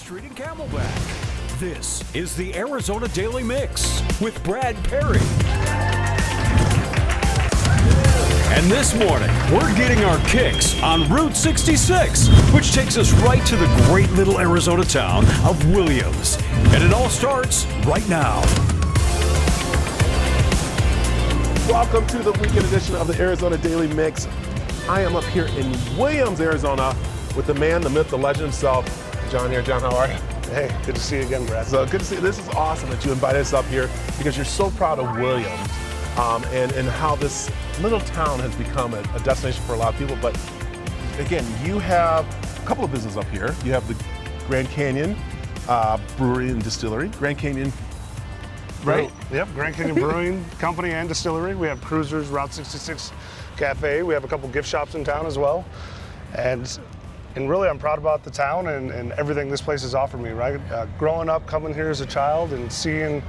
Street and Camelback. This is the Arizona Daily Mix with Brad Perry. And this morning, we're getting our kicks on Route 66, which takes us right to the great little Arizona town of Williams. And it all starts right now. Welcome to the weekend edition of the Arizona Daily Mix. I am up here in Williams, Arizona, with the man, the myth, the legend himself, John here. John, how are you? Hey, good to see you again, Brad. So good to see you. This is awesome that you invited us up here because you're so proud of Williams and how this little town has become a destination for a lot of people. But again, you have a couple of businesses up here. You have the Grand Canyon Brewery and Distillery. Grand Canyon, right? Yep, Grand Canyon Brewing Company and Distillery. We have Cruisers, Route 66 Cafe. We have a couple gift shops in town as well. And really, I'm proud about the town and everything this place has offered me, right? Growing up, coming here as a child and seeing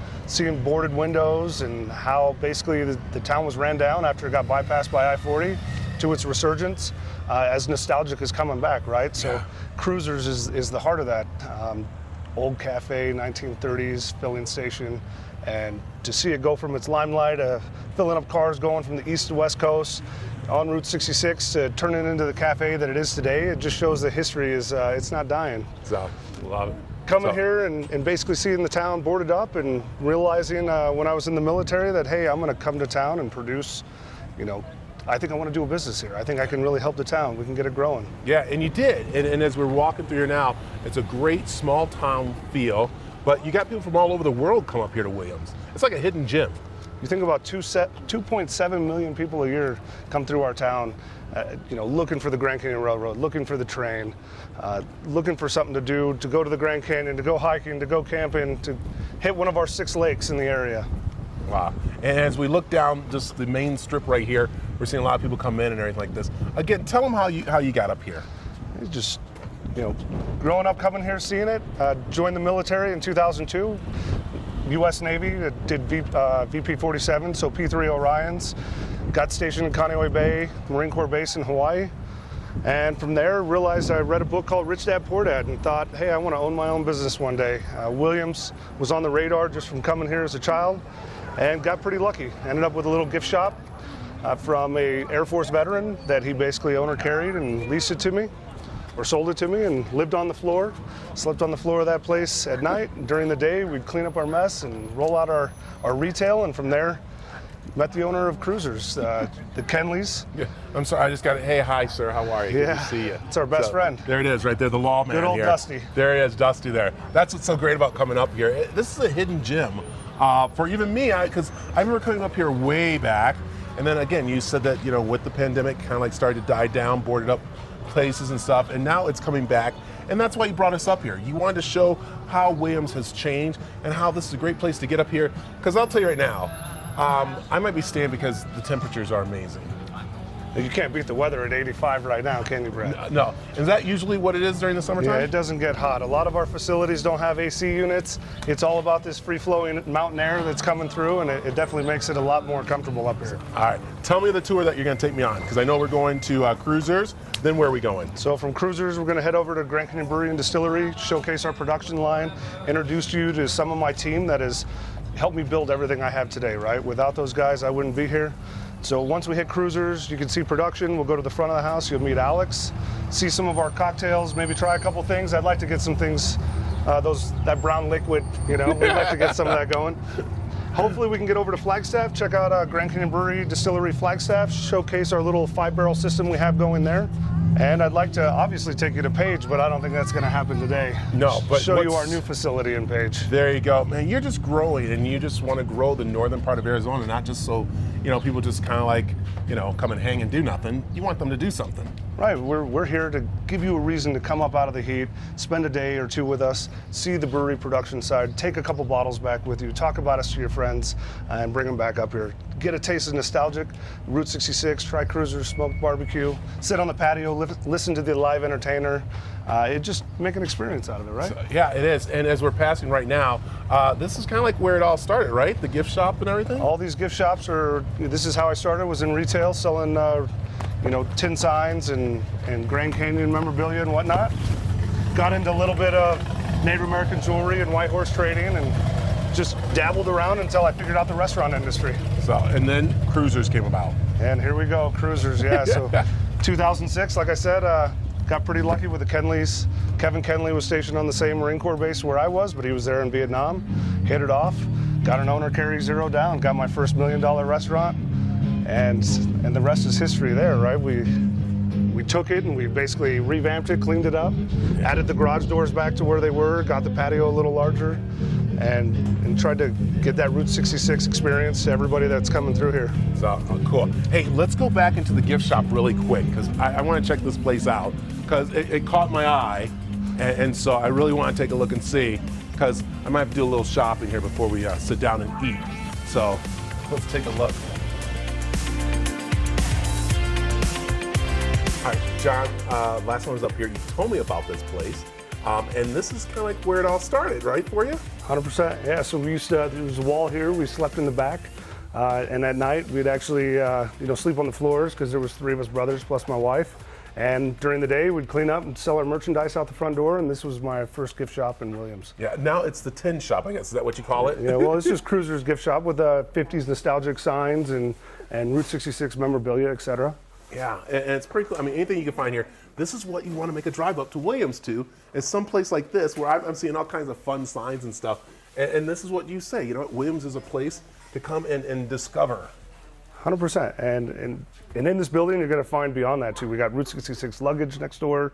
boarded windows and how basically the town was ran down after it got bypassed by I-40 to its resurgence, as nostalgic is coming back, right? So Cruisers is the heart of that. Old cafe, 1930s filling station, and to see it go from its limelight, filling up cars going from the east to west coast, on Route 66 to turn it into the cafe that it is today, it just shows the history is it's not dying. So, love it. Coming here and basically seeing the town boarded up and realizing when I was in the military that, hey, I'm going to come to town and produce, I think I want to do a business here. I think I can really help the town. We can get it growing. Yeah, and you did. And as we're walking through here now, it's a great small town feel, but you got people from all over the world come up here to Williams. It's like a hidden gem. You think about 2.7 million people a year come through our town, looking for the Grand Canyon Railroad, looking for the train, looking for something to do, to go to the Grand Canyon, to go hiking, to go camping, to hit one of our 6 lakes in the area. Wow. And as we look down just the main strip right here, we're seeing a lot of people come in and everything like this. Again, tell them how you got up here. It's just, growing up, coming here, seeing it, joined the military in 2002. U.S. Navy, did VP 47, so P3 Orions, got stationed in Kaneohe Bay, Marine Corps base in Hawaii, and from there realized I read a book called Rich Dad Poor Dad and thought, hey, I want to own my own business one day. Williams was on the radar just from coming here as a child, and got pretty lucky. Ended up with a little gift shop from a Air Force veteran that he basically owner carried and leased it to me, or sold it to me, and lived on the floor, slept on the floor of that place at night. During the day, we'd clean up our mess and roll out our retail, and from there, met the owner of Cruisers, the Kenleys. Yeah. I'm sorry, I just got it. Hey, hi, sir, how are you? Yeah. Good to see you. It's our best friend. There it is, right there, the lawman. Good old here. Dusty. There he is, Dusty there. That's what's so great about coming up here. This is a hidden gem for even me, because I remember coming up here way back, and then again, you said that, with the pandemic, kind of like started to die down, boarded up places and stuff, and now it's coming back, and that's why you brought us up here. You wanted to show how Williams has changed and how this is a great place to get up here, because I'll tell you right now, I might be staying because the temperatures are amazing. You can't beat the weather at 85 right now, can you, Brad? No. Is that usually what it is during the summertime? Yeah, it doesn't get hot. A lot of our facilities don't have AC units. It's all about this free-flowing mountain air that's coming through, and it definitely makes it a lot more comfortable up here. All right. Tell me the tour that you're going to take me on, because I know we're going to Cruisers. Then where are we going? So from Cruisers, we're going to head over to Grand Canyon Brewery and Distillery, showcase our production line, introduce you to some of my team that has helped me build everything I have today, right? Without those guys, I wouldn't be here. So once we hit Cruisers, you can see production. We'll go to the front of the house. You'll meet Alex, see some of our cocktails, maybe try a couple things. I'd like to get some things, that brown liquid, we'd like to get some of that going. Hopefully we can get over to Flagstaff, check out Grand Canyon Brewery, Distillery Flagstaff, showcase our little 5-barrel system we have going there. And I'd like to obviously take you to Page, but I don't think that's going to happen today. No, but show you our new facility in Page. There you go. Man, you're just growing, and you just want to grow the northern part of Arizona, not just so, people just kind of like, come and hang and do nothing. You want them to do something. Right, we're here to give you a reason to come up out of the heat, spend a day or two with us, see the brewery production side, take a couple bottles back with you, talk about us to your friends, and bring them back up here. Get a taste of nostalgic, Route 66, try Cruisers, smoke barbecue, sit on the patio, listen to the live entertainer. It just make an experience out of it, right? So, yeah, it is. And as we're passing right now, this is kind of like where it all started, right? The gift shop and everything? All these gift shops this is how I started, was in retail, selling tin signs and Grand Canyon memorabilia and whatnot. Got into a little bit of Native American jewelry and white horse trading, and just dabbled around until I figured out the restaurant industry. So, and then cruisers came about. And here we go, cruisers, yeah. So 2006, like I said, got pretty lucky with the Kenleys. Kevin Kenley was stationed on the same Marine Corps base where I was, but he was there in Vietnam. Hit it off, got an owner carry zero down, got my first $1 million restaurant, and the rest is history there, right? We took it and we basically revamped it, cleaned it up, added the garage doors back to where they were, got the patio a little larger, and tried to get that Route 66 experience to everybody that's coming through here. So cool. Hey, let's go back into the gift shop really quick because I want to check this place out because it caught my eye, and so I really want to take a look and see because I might have to do a little shopping here before we sit down and eat. So let's take a look. All right, John, last time I was up here, you told me about this place. And this is kind of like where it all started, right, for you? 100%, yeah. So we used to, there was a wall here, we slept in the back. And at night, we'd actually, sleep on the floors because there was 3 of us brothers plus my wife. And during the day, we'd clean up and sell our merchandise out the front door. And this was my first gift shop in Williams. Yeah, now it's the tin shop, I guess. Is that what you call it? Yeah, well, it's just Cruiser's gift shop with 50s nostalgic signs and Route 66 memorabilia, et cetera. Yeah, and it's pretty cool. I mean, anything you can find here. This is what you want to make a drive up to Williams to, is someplace like this where I'm seeing all kinds of fun signs and stuff. And this is what you say, you know what, Williams is a place to come and discover. 100%. And in this building, you're going to find beyond that too. We got Route 66 luggage next door.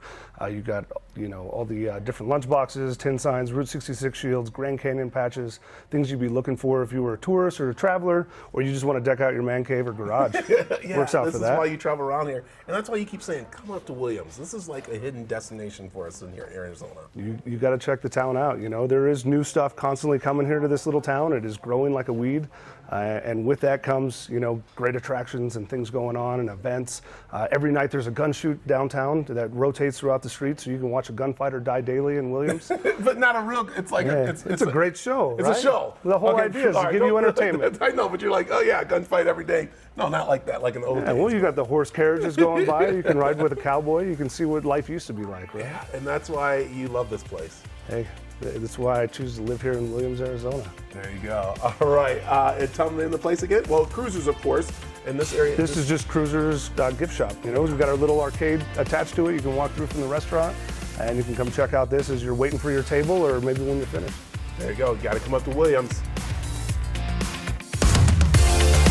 You got all the different lunch boxes, tin signs, Route 66 shields, Grand Canyon patches, things you'd be looking for if you were a tourist or a traveler, or you just want to deck out your man cave or garage. Yeah, works out this for is that. why you travel around here, and that's why you keep saying, "Come up to Williams." This is like a hidden destination for us in here in Arizona. You got to check the town out. There is new stuff constantly coming here to this little town. It is growing like a weed. And with that comes, great attractions and things going on and events. Every night there's a gun shoot downtown that rotates throughout the street, so you can watch a gunfighter die daily in Williams. But not a real. It's like it's a great show. It's right? a show. The whole idea is to give you entertainment. I know, but you're like, oh yeah, gunfight every day. No, not like that. Like an old. Yeah, well, you got the horse carriages going by. You can ride with a cowboy. You can see what life used to be like. Right? Yeah, and that's why you love this place. Hey. That's why I choose to live here in Williams, Arizona. There you go. All right. And tell me the name of the place again. Well, Cruisers, of course, in this area. This is just Cruisers gift shop. We've got our little arcade attached to it. You can walk through from the restaurant, and you can come check out this as you're waiting for your table, or maybe when you're finished. There you go. You got to come up to Williams.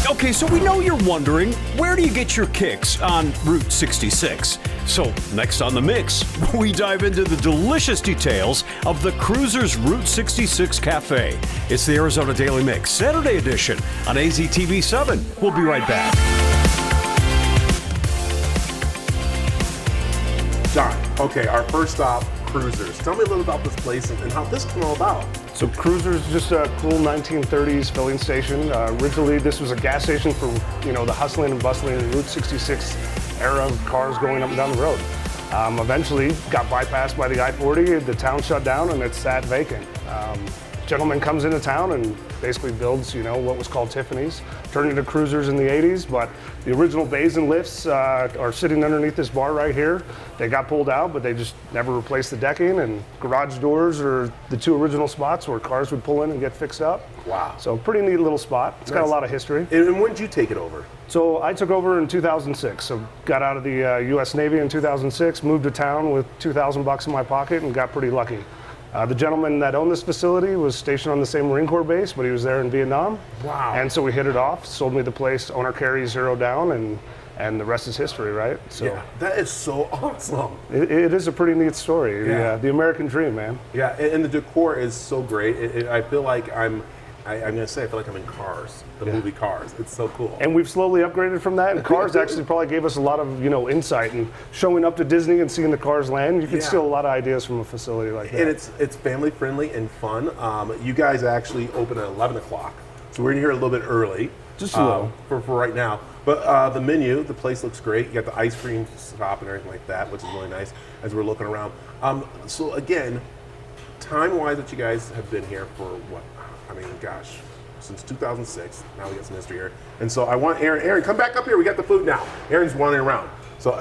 Okay, so we know you're wondering, where do you get your kicks on Route 66? So next on The Mix, we dive into the delicious details of the Cruisers Route 66 Cafe. It's the Arizona Daily Mix, Saturday edition on AZTV 7. We'll be right back. John, okay, our first stop, Cruisers. Tell me a little about this place and how this came all about. So Cruisers is just a cool 1930s filling station. Originally, this was a gas station for the hustling and bustling Route 66 era of cars going up and down the road. Eventually, got bypassed by the I-40. The town shut down, and it sat vacant. Gentleman comes into town and basically builds, what was called Tiffany's, turned into Cruisers in the 80s, but the original bays and lifts are sitting underneath this bar right here. They got pulled out, but they just never replaced the decking, and garage doors are the 2 original spots where cars would pull in and get fixed up. Wow. So pretty neat little spot. It's got a lot of history. And when did you take it over? So I took over in 2006. So got out of the U.S. Navy in 2006, moved to town with $2,000 in my pocket, and got pretty lucky. The gentleman that owned this facility was stationed on the same Marine Corps base, but he was there in Vietnam. Wow. And so we hit it off, sold me the place, owner carry zero down, and the rest is history, right? So yeah, that is so awesome. It is a pretty neat story. Yeah. The American dream, man. Yeah, and the decor is so great. I feel like I'm going to say I feel like I'm in Cars, the movie Cars. It's so cool. And we've slowly upgraded from that, and Cars actually probably gave us a lot of insight. And showing up to Disney and seeing the Cars land, you can steal a lot of ideas from a facility like that. And it's family friendly and fun. You guys actually open at 11 o'clock, so we're in here a little bit early. Just a little. For right now. But the menu, the place looks great. You got the ice cream shop and everything like that, which is really nice as we're looking around. So again, time-wise that you guys have been here for what? I mean, gosh, since 2006. Now we got some history here. And so I want Aaron, come back up here. We got the food now. Aaron's wandering around. So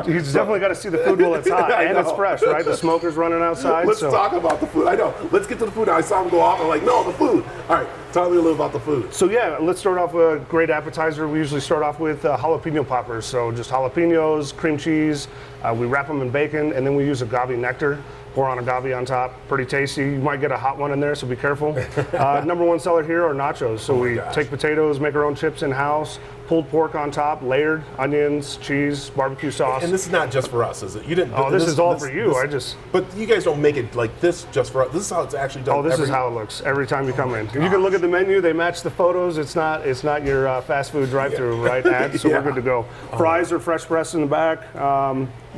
He's definitely got to see the food while it's hot and it's fresh, right? The smoker's running outside. Let's talk about the food. I know. Let's get to the food. I saw him go off. I'm like, no, the food. All right, tell me a little about the food. So yeah, let's start off with a great appetizer. We usually start off with jalapeno poppers. So just jalapenos, cream cheese. We wrap them in bacon, and then we use agave nectar. Pour on agave on top. Pretty tasty. You might get a hot one in there, so be careful. Number one seller here are nachos. So we take potatoes, make our own chips in-house, pulled pork on top, layered, onions, cheese, barbecue sauce. And this is not just for us, is it? You didn't. Oh, this is all for you. But you guys don't make it like this just for us. This is how it's actually done. Oh, this is how it looks every time you come in. You can look at the menu. They match the photos. It's not your fast food drive-through, right? Ad, so we're good to go. Fries are fresh pressed in the back,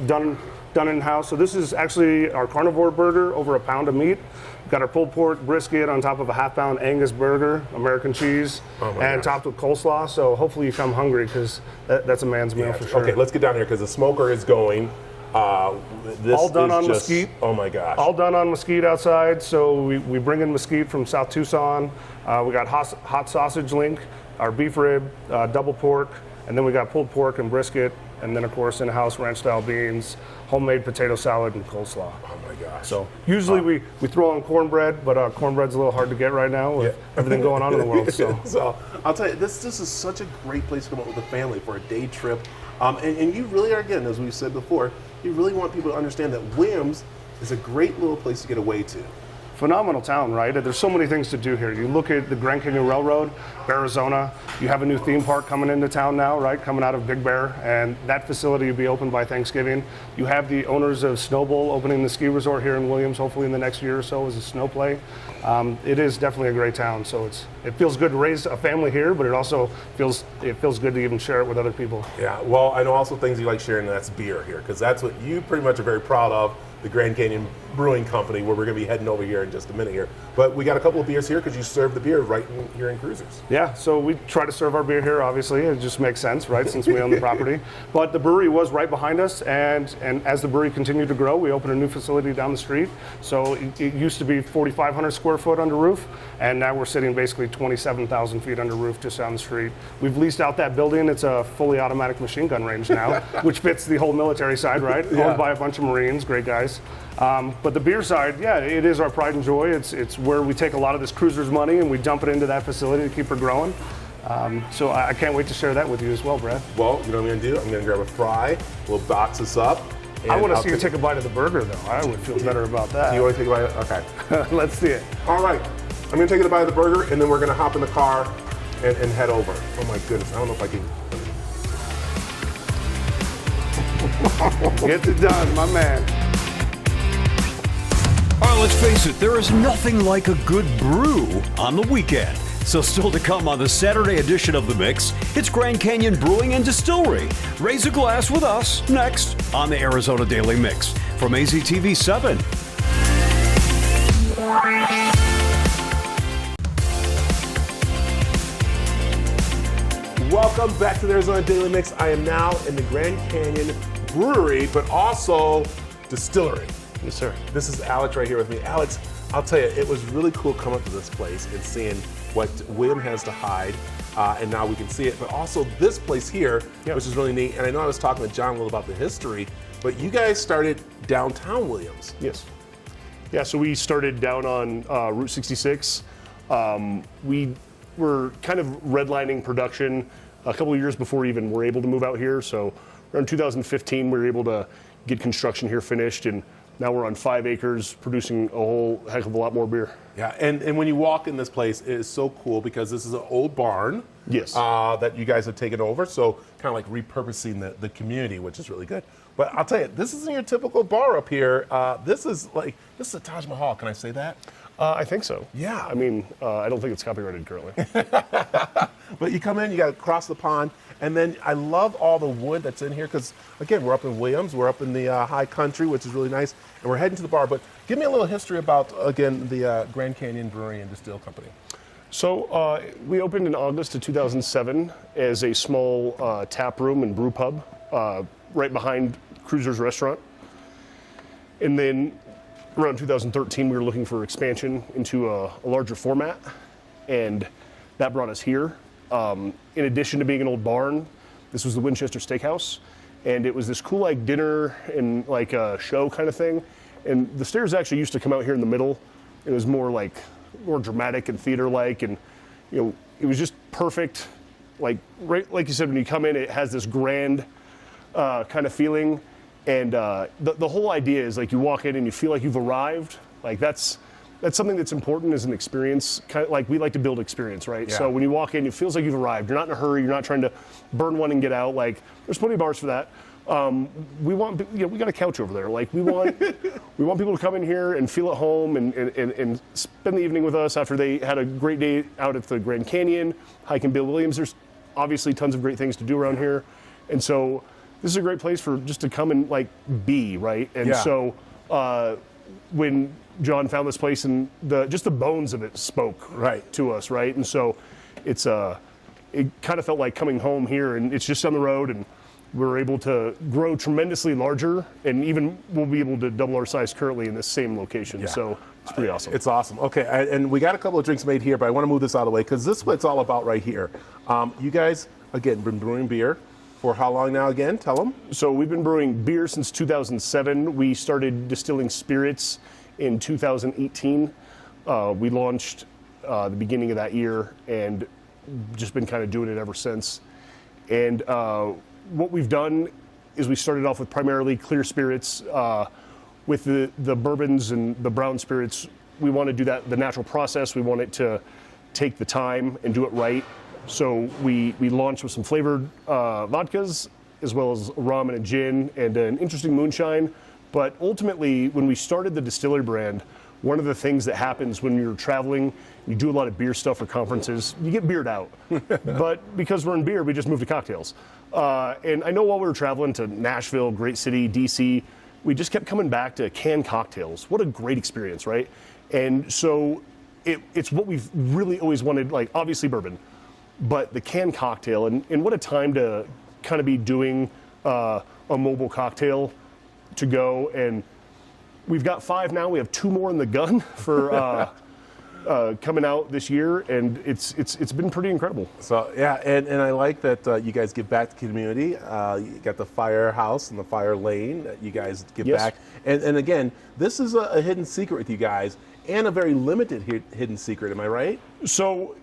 done in-house. So this is actually our carnivore burger, over a pound of meat. We've got our pulled pork brisket on top of a half-pound Angus burger, American cheese, and topped with coleslaw. So hopefully you come hungry, because that's a man's meal for sure. Okay, let's get down here, because the smoker is going. This all done on just, mesquite. Oh my gosh. All done on mesquite outside. So we bring in mesquite from South Tucson. We got hot sausage link, our beef rib, double pork, and then we got pulled pork and brisket, and then of course in-house ranch-style beans, homemade potato salad, and coleslaw. Oh my gosh. So usually we throw on cornbread, but cornbread's a little hard to get right now with everything going on in the world. So I'll tell you, this is such a great place to come up with a family for a day trip. And you really are, again, as we said before, you really want people to understand that Williams is a great little place to get away to. Phenomenal town, right? There's so many things to do here. You look at the Grand Canyon Railroad, Arizona. You have a new theme park coming into town now, right? Coming out of Big Bear, and that facility will be open by Thanksgiving. You have the owners of Snow Bowl opening the ski resort here in Williams, hopefully in the next year or so as a snow play. It is definitely a great town. So it feels good to raise a family here, but it also feels good to even share it with other people. Yeah. Well, I know also things you like sharing, and that's beer here, because that's what you pretty much are very proud of. The Grand Canyon Brewing Company, where we're going to be heading over here in just a minute here. But we got a couple of beers here, because you serve the beer right here in Cruisers. Yeah, so we try to serve our beer here, obviously. It just makes sense, right, since we own the property. But the brewery was right behind us, and as the brewery continued to grow, we opened a new facility down the street. So it used to be 4,500 square foot under roof, and now we're sitting basically 27,000 feet under roof just down the street. We've leased out that building. It's a fully automatic machine gun range now, which fits the whole military side, right? Owned by a bunch of Marines, great guys. But the beer side, yeah, it is our pride and joy. It's where we take a lot of this cruiser's money and we dump it into that facility to keep her growing. So I can't wait to share that with you as well, Brad. Well, you know what I'm going to do? I'm going to grab a fry. We'll box this up. I want to see you take a bite of the burger, though. I would feel better about that. You want to take a bite? Okay. Let's see it. All right. I'm going to take a bite of the burger, and then we're going to hop in the car and head over. Oh, my goodness. I don't know if I can. Gets it done, my man. All right, let's face it, there is nothing like a good brew on the weekend. So still to come on the Saturday edition of The Mix, it's Grand Canyon Brewing and Distillery. Raise a glass with us next on the Arizona Daily Mix from AZTV 7. Welcome back to the Arizona Daily Mix. I am now in the Grand Canyon Brewery, but also Distillery. Yes, sir. This is Alex right here with me. Alex, I'll tell you, it was really cool coming up to this place and seeing what William has to hide, and now we can see it. But also this place here, which is really neat. And I know I was talking with John a little about the history, but you guys started downtown Williams. Yes. Yeah, so we started down on Route 66. We were kind of redlining production a couple of years before even we're able to move out here. So around 2015, we were able to get construction here finished, and now we're on 5 acres producing a whole heck of a lot more beer. Yeah, and when you walk in this place, it is so cool because this is an old barn. Yes. That you guys have taken over, so kind of like repurposing the community, which is really good. But I'll tell you, this isn't your typical bar up here. This is a Taj Mahal. Can I say that? I think so. Yeah. I mean, I don't think it's copyrighted currently. But you come in, you got to cross the pond, and then I love all the wood that's in here because, again, we're up in Williams, we're up in the high country, which is really nice, and we're heading to the bar. But give me a little history about, again, the Grand Canyon Brewery and Distill Company. So we opened in August of 2007 as a small tap room and brew pub right behind Cruiser's Restaurant. And then around 2013, we were looking for expansion into a larger format, and that brought us here. In addition to being an old barn, this was the Winchester Steakhouse, and it was this cool like dinner and like a show kind of thing. And the stairs actually used to come out here in the middle. It was more dramatic and theater-like, and it was just perfect. Like right, like you said, when you come in, it has this grand kind of feeling, and the whole idea is like you walk in and you feel like you've arrived. Like that's something that's important as an experience. Kind of like we like to build experience, right? Yeah. So when you walk in, it feels like you've arrived. You're not in a hurry. You're not trying to burn one and get out. Like there's plenty of bars for that. We got a couch over there. Like we want people to come in here and feel at home and spend the evening with us after they had a great day out at the Grand Canyon, hiking Bill Williams. There's obviously tons of great things to do around here, and so this is a great place for just to come and like be, right? And so when John found this place and just the bones of it spoke to us, right? And so it kind of felt like coming home here, and it's just on the road, and we're able to grow tremendously larger, and even we'll be able to double our size currently in this same location. So it's pretty awesome. It's awesome. Okay, and we got a couple of drinks made here, but I want to move this out of the way because this is what it's all about right here. You guys, again, been brewing beer for how long now again? Tell them. So we've been brewing beer since 2007. We started distilling spirits in 2018. We launched the beginning of that year and just been kind of doing it ever since. And what we've done is we started off with primarily clear spirits. With the bourbons and the brown spirits, we want to do that the natural process. We want it to take the time and do it right. So we launched with some flavored vodkas, as well as rum and a gin and an interesting moonshine. But ultimately, when we started the Distillery brand, one of the things that happens when you're traveling, you do a lot of beer stuff or conferences, you get beered out. But because we're in beer, we just moved to cocktails. And I know while we were traveling to Nashville, great city, DC, we just kept coming back to canned cocktails. What a great experience, right? And so it's what we've really always wanted, like obviously bourbon, but the canned cocktail, and what a time to kind of be doing a mobile cocktail to go. And we've got 5 now. We have 2 more in the gun for coming out this year, and it's been pretty incredible. So yeah, and I like that you guys give back to the community. You got the firehouse and the fire lane that you guys give back. And again, this is a hidden secret with you guys, and a very limited hidden secret. Am I right? So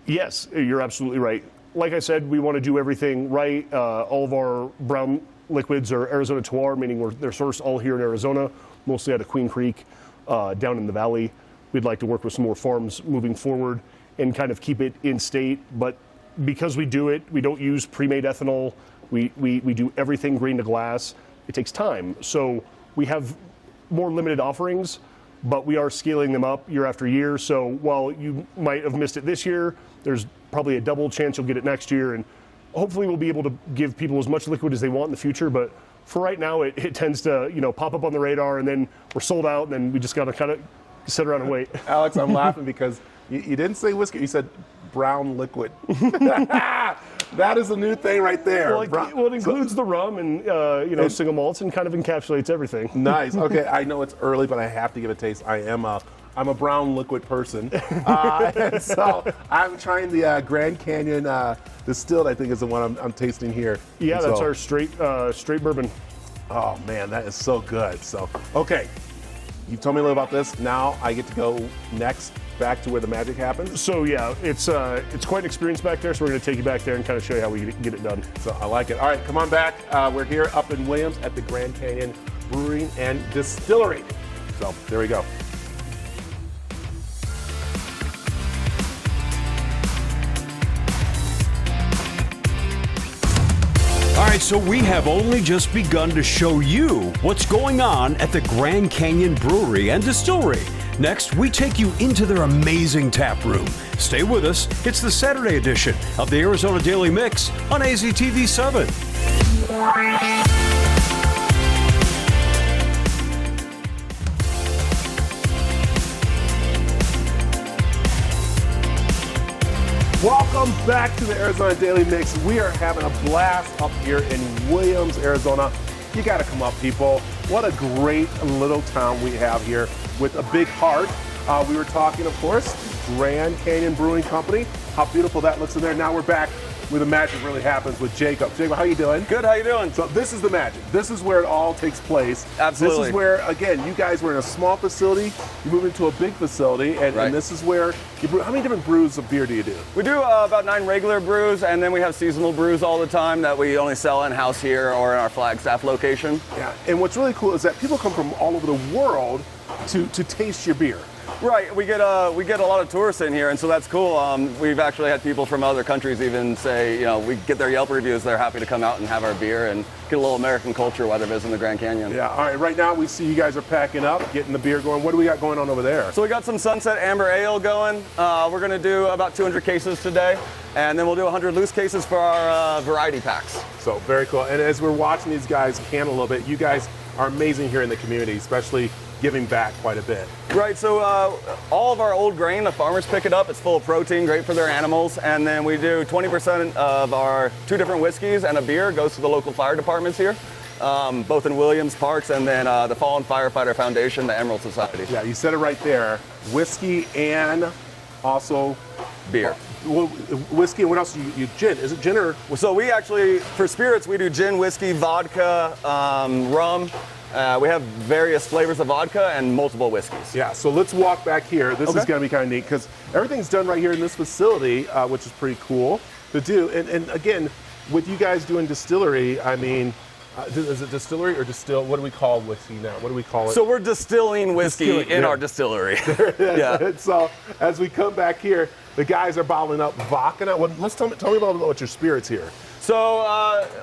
yes, you're absolutely right. Like I said, we want to do everything right. All of our brown liquids are Arizona terroir, meaning they're sourced all here in Arizona, mostly out of Queen Creek, down in the valley. We'd like to work with some more farms moving forward and kind of keep it in state. But because we do it, we don't use pre-made ethanol. We do everything green to glass. It takes time. So we have more limited offerings, but we are scaling them up year after year. So while you might have missed it this year, there's probably a double chance you'll get it next year. And hopefully we'll be able to give people as much liquid as they want in the future. But for right now, it tends to pop up on the radar, and then we're sold out, and then we just got to kind of sit around and wait. Alex, I'm laughing because you didn't say whiskey. You said brown liquid. That is a new thing right there. Well, it includes the rum and single malts, and kind of encapsulates everything. Nice. Okay, I know it's early, but I have to give it a taste. I'm a brown liquid person, and so I'm trying the Grand Canyon distilled. I think is the one I'm tasting here. Yeah, that's our straight bourbon. Oh man, that is so good. So okay. You told me a little about this. Now I get to go next back to where the magic happens. So yeah, it's quite an experience back there. So we're going to take you back there and kind of show you how we get it done. So I like it. All right, come on back. We're here up in Williams at the Grand Canyon Brewery and Distillery. So there we go. All right, so we have only just begun to show you what's going on at the Grand Canyon Brewery and Distillery. Next, we take you into their amazing tap room. Stay with us. It's the Saturday edition of the Arizona Daily Mix on AZTV 7. Welcome back to the Arizona Daily Mix. We are having a blast up here in Williams, Arizona. You got to come up, people. What a great little town we have here with a big heart. We were talking, of course, Grand Canyon Brewing Company. How beautiful that looks in there. Now we're back where the magic really happens with Jacob. Jacob, how you doing? Good, how you doing? So this is the magic. This is where it all takes place. Absolutely. This is where, again, you guys were in a small facility, you move into a big facility, and, Right. and this is where you brew. How many different brews of beer do you do? We do about 9 regular brews, and then we have seasonal brews all the time that we only sell in-house here or in our Flagstaff location. Yeah, and what's really cool is that people come from all over the world to taste your beer. Right, we get a lot of tourists in here, and so that's cool. We've actually had people from other countries even say, we get their Yelp reviews, they're happy to come out and have our beer and get a little American culture while they're visiting the Grand Canyon. Yeah, all right, right now we see you guys are packing up, getting the beer going. What do we got going on over there? So we got some Sunset Amber Ale going. We're gonna do about 200 cases today, and then we'll do 100 loose cases for our variety packs. So very cool. And as we're watching these guys can a little bit, you guys are amazing here in the community, especially giving back quite a bit. Right, so all of our old grain, the farmers pick it up. It's full of protein, great for their animals. And then we do 20% of our 2 different whiskeys and a beer goes to the local fire departments here, both in Williams, Parks, and then the Fallen Firefighter Foundation, the Emerald Society. Yeah, you said it right there. Whiskey and also Beer. Well, whiskey and what else? You gin? Is it gin or? So we actually, for spirits, we do gin, whiskey, vodka, rum. We have various flavors of vodka and multiple whiskeys. Yeah, so let's walk back here. This is Okay. going to be kind of neat because everything's done right here in this facility, which is pretty cool to do. And again, with you guys doing distillery, I mean, is it distillery or distill? What do we call whiskey now? What do we call it? So we're distilling whiskey Distilling, in yeah. our distillery. Yeah. And so as we come back here, the guys are bottling up vodka now. Well, tell me about what your spirits here. So,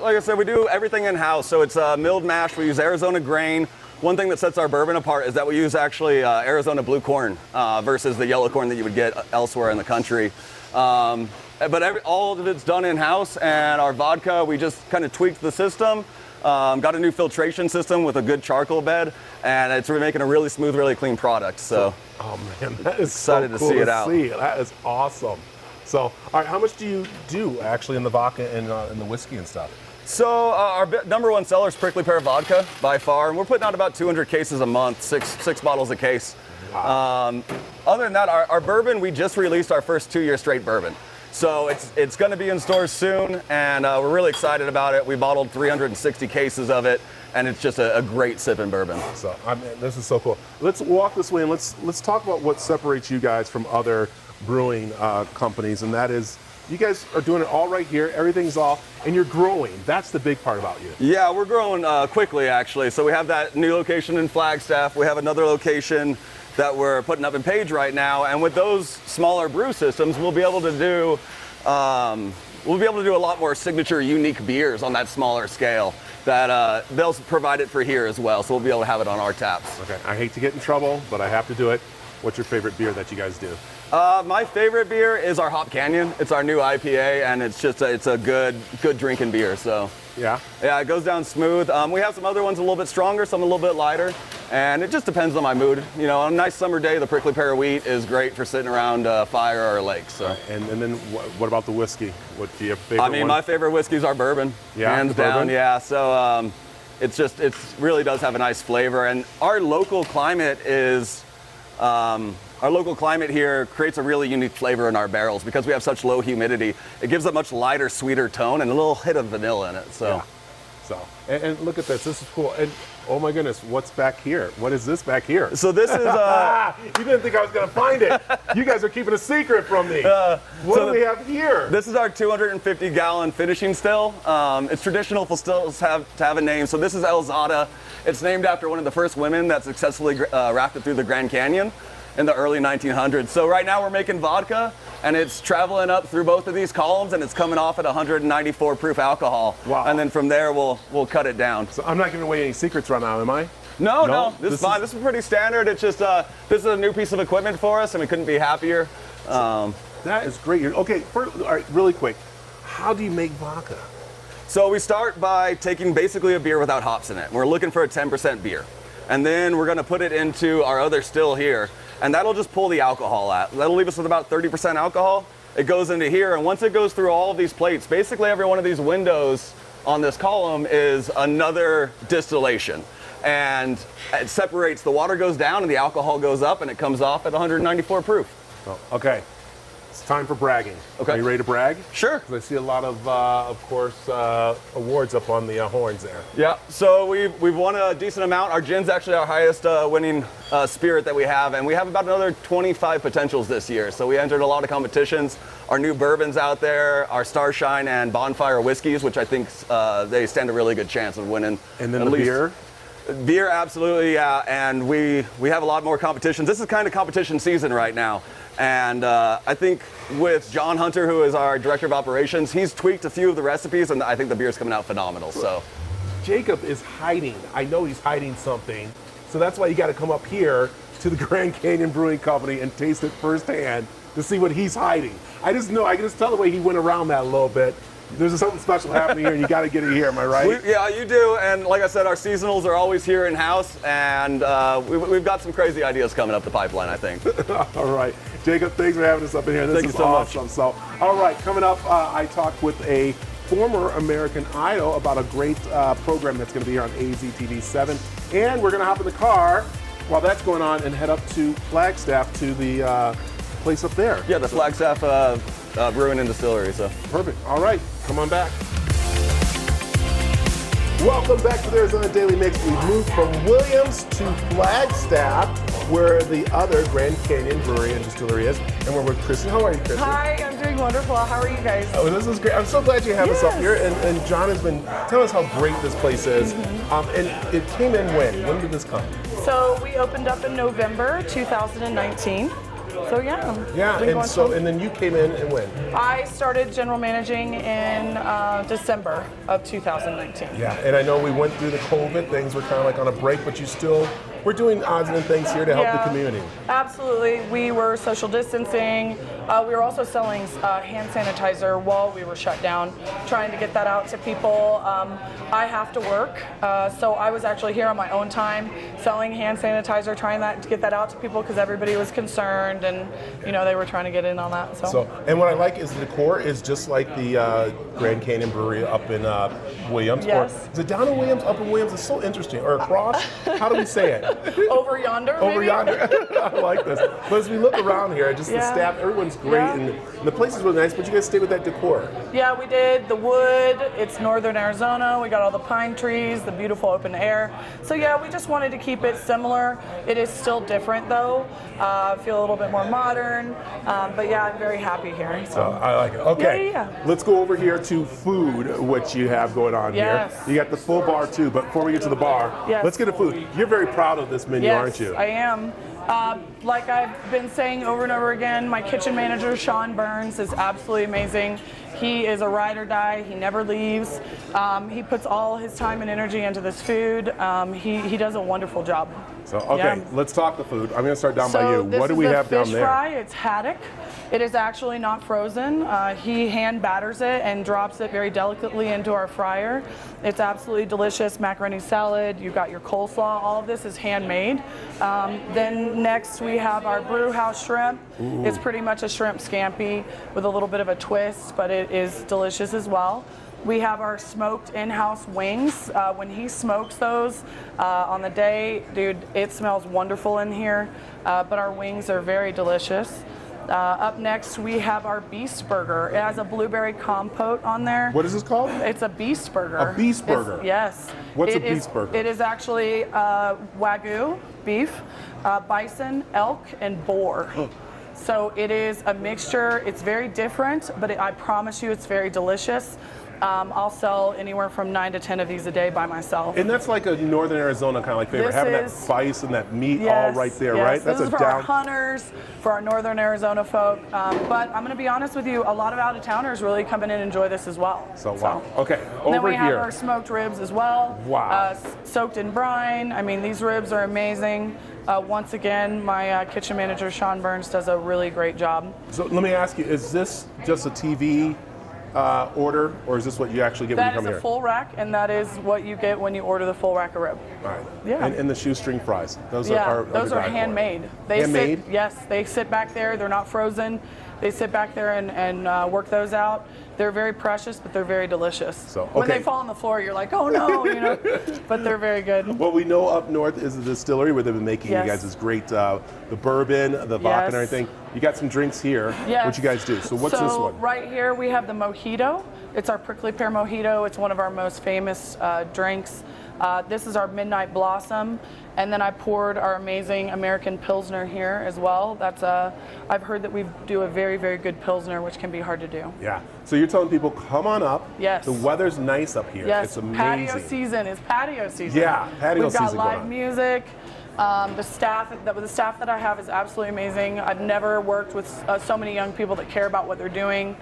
like I said, we do everything in-house. So it's milled mash. We use Arizona grain. One thing that sets our bourbon apart is that we use actually Arizona blue corn versus the yellow corn that you would get elsewhere in the country. But all of it's done in-house, and our vodka, we just kind of tweaked the system. Got a new filtration system with a good charcoal bed, and it's making a really smooth, really clean product. So, Oh man, that is Excited so to cool see it out. That is awesome. So, all right, how much do you do actually in the vodka and the whiskey and stuff? So our number one seller is Prickly Pear Vodka by far, and we're putting out about 200 cases a month, six bottles a case. Wow. Other than that, our bourbon, we just released our first 2-year straight bourbon. So it's going to be in stores soon, and we're really excited about it. We bottled 360 cases of it, and it's just a great sipping bourbon. So, I mean, this is so cool. Let's walk this way and let's talk about what separates you guys from other brewing companies, and that is you guys are doing it all right here. Everything's off, and you're growing. That's the big part about you. Yeah, we're growing quickly, actually. So we have that new location in Flagstaff. We have another location that we're putting up in Page right now, and with those smaller brew systems, we'll be able to do a lot more signature, unique beers on that smaller scale. That they'll provide it for here as well, so we'll be able to have it on our taps. Okay, I hate to get in trouble, but I have to do it. What's your favorite beer that you guys do? My favorite beer is our Hop Canyon. It's our new IPA, and it's just it's a good drinking beer. So Yeah. yeah, it goes down smooth. We have some other ones a little bit stronger, some a little bit lighter, and it just depends on my mood. On a nice summer day, the Prickly Pear Wheat is great for sitting around a fire or a lake. So. And then what about the whiskey? What do you have favorite I mean, one? my favorite whiskey is our bourbon, Yeah, hands the down. bourbon? Yeah, so it really does have a nice flavor, and our local climate is. Our local climate here creates a really unique flavor in our barrels because we have such low humidity. It gives a much lighter, sweeter tone and a little hit of vanilla in it. So. Yeah. So, and look at this. This is cool. And oh my goodness, what's back here? What is this back here? So this is You didn't think I was going to find it. You guys are keeping a secret from me. What do we have here? This is our 250-gallon finishing still. It's traditional for stills to have a name. So this is Elzada. It's named after one of the first women that successfully rafted through the Grand Canyon in the early 1900s. So right now we're making vodka, and it's traveling up through both of these columns, and it's coming off at 194 proof alcohol. Wow. And then from there we'll cut it down. So I'm not giving away any secrets right now, am I? No, this this is fine. This is pretty standard. It's just this is a new piece of equipment for us, and we couldn't be happier. That is great. Okay, all right, really quick. How do you make vodka? So we start by taking basically a beer without hops in it. We're looking for a 10% beer. And then we're gonna put it into our other still here, and that'll just pull the alcohol out. That'll leave us with about 30% alcohol. It goes into here, and once it goes through all of these plates, basically every one of these windows on this column is another distillation. And it separates, the water goes down and the alcohol goes up, and it comes off at 194 proof. Oh, okay. It's time for bragging. Okay. Are you ready to brag? Sure. Because I see a lot of course, awards up on the horns there. Yeah, so we've won a decent amount. Our gin's actually our highest winning spirit that we have, and we have about another 25 potentials this year. So we entered a lot of competitions. Our new bourbons out there, our Starshine and Bonfire whiskeys, which I think they stand a really good chance of winning. And then at the least. beer? Beer, absolutely, yeah. And we have a lot more competitions. This is kind of competition season right now. And I think with John Hunter, who is our director of operations, he's tweaked a few of the recipes, and I think the beer's coming out phenomenal. So, Jacob is hiding. I know he's hiding something. So that's why you got to come up here to the Grand Canyon Brewing Company and taste it firsthand to see what he's hiding. I can just tell the way he went around that a little bit. There's something special happening here, and you got to get it here. Am I right? yeah, you do. And like I said, our seasonals are always here in house, and we've got some crazy ideas coming up the pipeline, I think. All right, Jacob, thanks for having us up in here. This Thank is you so much. awesome. So, all right, coming up, I talked with a former American Idol about a great program that's going to be here on AZTV 7, and we're going to hop in the car while that's going on and head up to Flagstaff to the place up there. Yeah, the Flagstaff Brewing and Distillery. So Perfect. All right, come on back. Welcome back to the Arizona Daily Mix. We've moved from Williams to Flagstaff, where the other Grand Canyon Brewery and Distillery is. And we're with Kristen. How are you, Kristen? Hi, I'm doing wonderful. How are you guys? Oh, this is great. I'm so glad you have us up Yes. here. And John has been telling us how great this place is. And it came in when? When did this come? So we opened up in November 2019. So yeah. Yeah, been and going so strong. and then you came in and when? I started general managing in December of 2019. Yeah, and I know we went through the COVID. Things were kind of like on a break, but you still we're doing odds and things here to help the community. Absolutely. We were social distancing. We were also selling hand sanitizer while we were shut down, trying to get that out to people. I have to work, so I was actually here on my own time selling hand sanitizer, trying to get that out to people because everybody was concerned and they were trying to get in on that. So, and what I like is the decor is just like the Grand Canyon Brewery up in Williams. Yes. Or is it down in Williams, up in Williams? It's so interesting. Or across? How do we say it? Over yonder, Over maybe? yonder. I like this. But as we look around here, just the staff, everyone's great, and the place is really nice, but you guys stay with that decor. Yeah, we did. The wood, it's northern Arizona. We got all the pine trees, the beautiful open air. So yeah, we just wanted to keep it similar. It is still different though. Feel a little bit more modern. But yeah, I'm very happy here. So. I like it. Okay, Yeah. let's go over here to food, which you have going on Yes. here. You got the full bar too, but before we get to the bar, Yes. let's get to food. You're very proud of this menu, Yes, aren't you? I am. Like I've been saying over and over again, my kitchen manager, Sean Burns, is absolutely amazing. He is a ride or die. He never leaves. He puts all his time and energy into this food. He does a wonderful job. So, okay, let's talk the food. I'm going to start down by you. This What do is we the have down fish there? fry. It's haddock. It is actually not frozen. He hand batters it and drops it very delicately into our fryer. It's absolutely delicious. Macaroni salad. You've got your coleslaw. All of this is handmade. Then next we have our brew house shrimp. Ooh. It's pretty much a shrimp scampi with a little bit of a twist, but it is delicious as well. We have our smoked in-house wings. When he smokes those on the day, dude, it smells wonderful in here. But our wings are very delicious. Up next, we have our Beast Burger. It has a blueberry compote on there. What is this called? It's a Beast Burger. A Beast Burger? Yes. What's a It is- Beast Burger? It is actually Wagyu beef, bison, elk, and boar. So it is a mixture. It's very different, but I promise you it's very delicious. I'll sell anywhere from 9 to 10 of these a day by myself. And that's like a northern Arizona kind of like flavor, This having that is- spice and that meat all Yes, right there, yes. right? This is for our hunters, for our northern Arizona folk. But I'm going to be honest with you, a lot of out-of-towners really come in and enjoy this as well. So, wow. Okay, And then over we have here. our smoked ribs as well. Wow. Soaked in brine. I mean, these ribs are amazing. Once again, my kitchen manager, Sean Burns, does a really great job. So let me ask you, is this just a TV order, or is this what you actually get when That you is come a here? full rack, and that is what you get when you order the full rack of rib. All right. Yeah. And the shoestring fries. Those Yeah, are those are handmade. They Handmade? sit, yes, they sit back there. They're not frozen. they sit back there and work those out. They're very precious, but they're very delicious. So, When okay. they fall on the floor, you're like, oh no, but they're very good. What we know up north is the distillery where they've been making Yes. you guys this great, the bourbon, the vodka and Yes. everything. You got some drinks here. Yes. What you guys do? So what's this one? Right here we have the Mojito. It's our prickly pear Mojito. It's one of our most famous drinks. This is our Midnight Blossom. And then I poured our amazing American Pilsner here as well. I've heard that we do a very, very good Pilsner, which can be hard to do. Yeah. So you're telling people, come on up. Yes. The weather's nice up here. Yes, It's amazing. patio season is patio season. Yeah, patio We've got season going live on. music. The staff that I have is absolutely amazing. I've never worked with so many young people that care about what they're doing.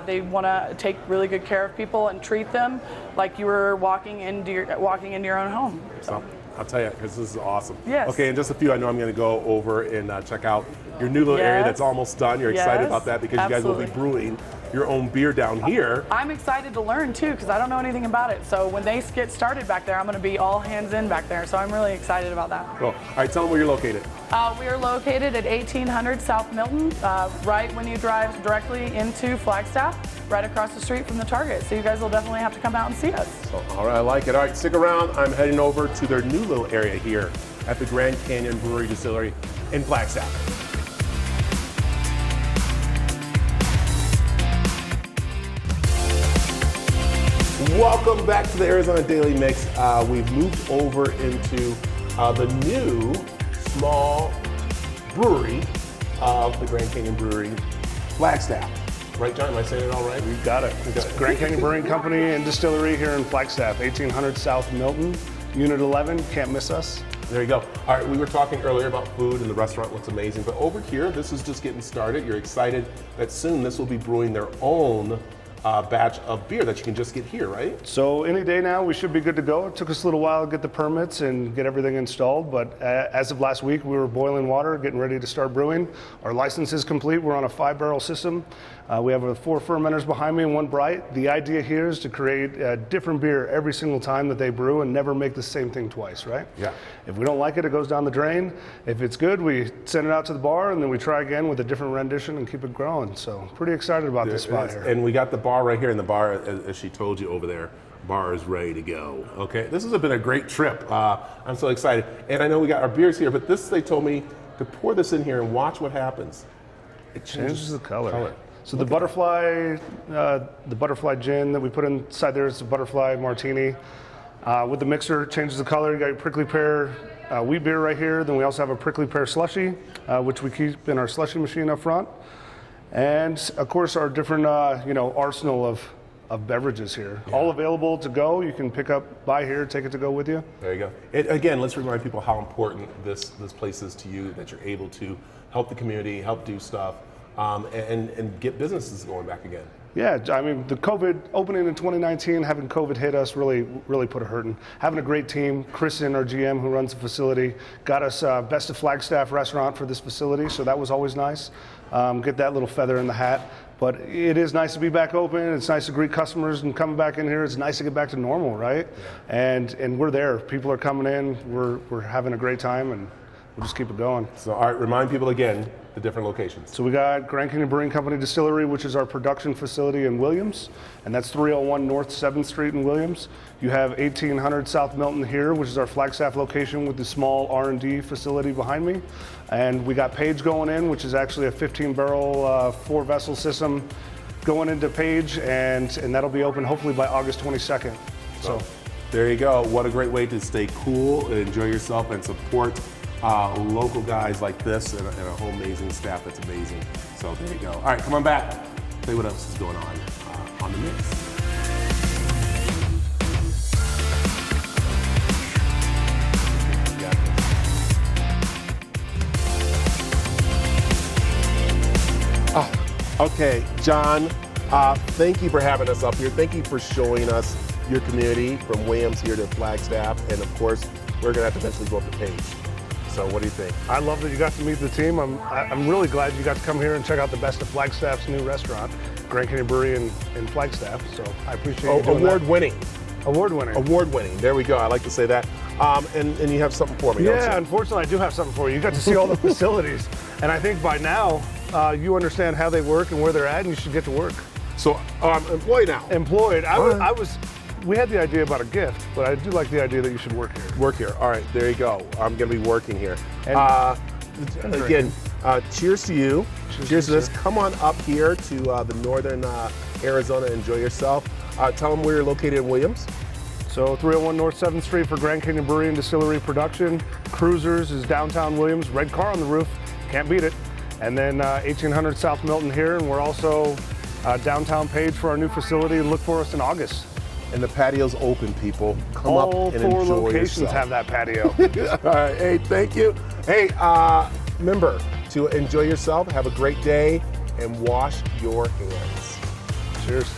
They want to take really good care of people and treat them like you were walking into your own home. So. I'll tell you, because this is awesome. Yes. Okay, in just a few, I know I'm going to go over and check out your new little area Yes. that's almost done. You're excited Yes, about that because you guys will be absolutely. brewing your own beer down here. I'm excited to learn too because I don't know anything about it. So when they get started back there, I'm going to be all hands in back there. So I'm really excited about that. Cool. All right, tell them where you're located. We are located at 1800 South Milton, right when you drive directly into Flagstaff, right across the street from the Target. So you guys will definitely have to come out and see us. So, all right, I like it. All right, stick around. I'm heading over to their new little area here at the Grand Canyon Brewery Distillery in Flagstaff. Welcome back to the Arizona Daily Mix. We've moved over into the new small brewery of the Grand Canyon Brewery, Flagstaff. Right, John? Am I saying it all right? You got it. It's Grand Canyon Brewing Company and Distillery here in Flagstaff, 1800 South Milton, Unit 11. Can't miss us. There you go. All right, we were talking earlier about food and the restaurant looks amazing, but over here, this is just getting started. You're excited that soon this will be brewing their own batch of beer that you can just get here, right? So any day now, we should be good to go. It took us a little while to get the permits and get everything installed, but as of last week, we were boiling water, getting ready to start brewing. Our license is complete. We're on a 5-barrel system. We have 4 fermenters behind me and 1 bright. The idea here is to create a different beer every single time that they brew and never make the same thing twice, right? Yeah. If we don't like it, it goes down the drain. If it's good, we send it out to the bar and then we try again with a different rendition and keep it growing. So pretty excited about this spot here. And we got the bar right here, and the bar, as she told you over there, bar is ready to go. Okay, this has been a great trip. I'm so excited. And I know we got our beers here, but this, they told me to pour this in here and watch what happens. It Changes the color. So the butterfly gin that we put inside there is a butterfly martini. With the mixer, changes the color. You got your prickly pear wheat beer right here. Then we also have a prickly pear slushy, which we keep in our slushy machine up front. And of course, our different arsenal of beverages here, all available to go. You can pick up, buy here, take it to go with you. There you go. Again, let's remind people how important this place is to you, that you're able to help the community, help do stuff, and get businesses going back again. Yeah, I mean, the COVID opening in 2019, having COVID hit us really put a hurting. Having a great team, Kristen, our GM who runs the facility, got us Best of Flagstaff restaurant for this facility, so that was always nice. Get that little feather in the hat. But it is nice to be back open. It's nice to greet customers and coming back in here. It's nice to get back to normal, right? And we're there. People are coming in. We're having a great time, and we'll just keep it going. So, all right, remind people again the different locations. So we got Grand Canyon Brewing Company Distillery, which is our production facility in Williams, and that's 301 North 7th Street in Williams. You have 1800 South Milton here, which is our Flagstaff location with the small R&D facility behind me. And we got Page going in, which is actually a 15-barrel, 4-vessel system going into Page, and that'll be open hopefully by August 22nd. So there you go. What a great way to stay cool, enjoy yourself, and support local guys like this and a whole amazing staff that's amazing. So there you go. All right, come on back. Tell you what else is going on the mix. Okay, John, thank you for having us up here. Thank you for showing us your community from Williams here to Flagstaff. And of course, we're going to have to eventually go up to Page. So what do you think? I love that you got to meet the team. I'm really glad you got to come here and check out the Best of Flagstaff's new restaurant, Grand Canyon Brewery in Flagstaff. So I appreciate you doing that. Award-winning. Award-winning. Award-winning. There we go. I like to say that. And you have something for me, don't Yeah, you? unfortunately, I do have something for you. You got to see all the facilities. And I think by now, you understand how they work and where they're at, and you should get to work. So I'm employed now. Employed. We had the idea about a gift, but I do like the idea that you should work here. Work here. All right, there you go. I'm going to be working here. And Again, cheers to you. Cheers to this. sir. Come on up here to the northern Arizona. Enjoy yourself. Tell them where you're located in Williams. So 301 North 7th Street for Grand Canyon Brewery and Distillery production. Cruisers is downtown Williams. Red car on the roof. Can't beat it. And then 1800 South Milton here, and we're also downtown Page for our new facility. Look for us in August. And the patio's open, people. Come All up and 4 enjoy locations yourself. have that patio. All right. Hey, thank you. Hey, remember to enjoy yourself. Have a great day and wash your hands. Cheers.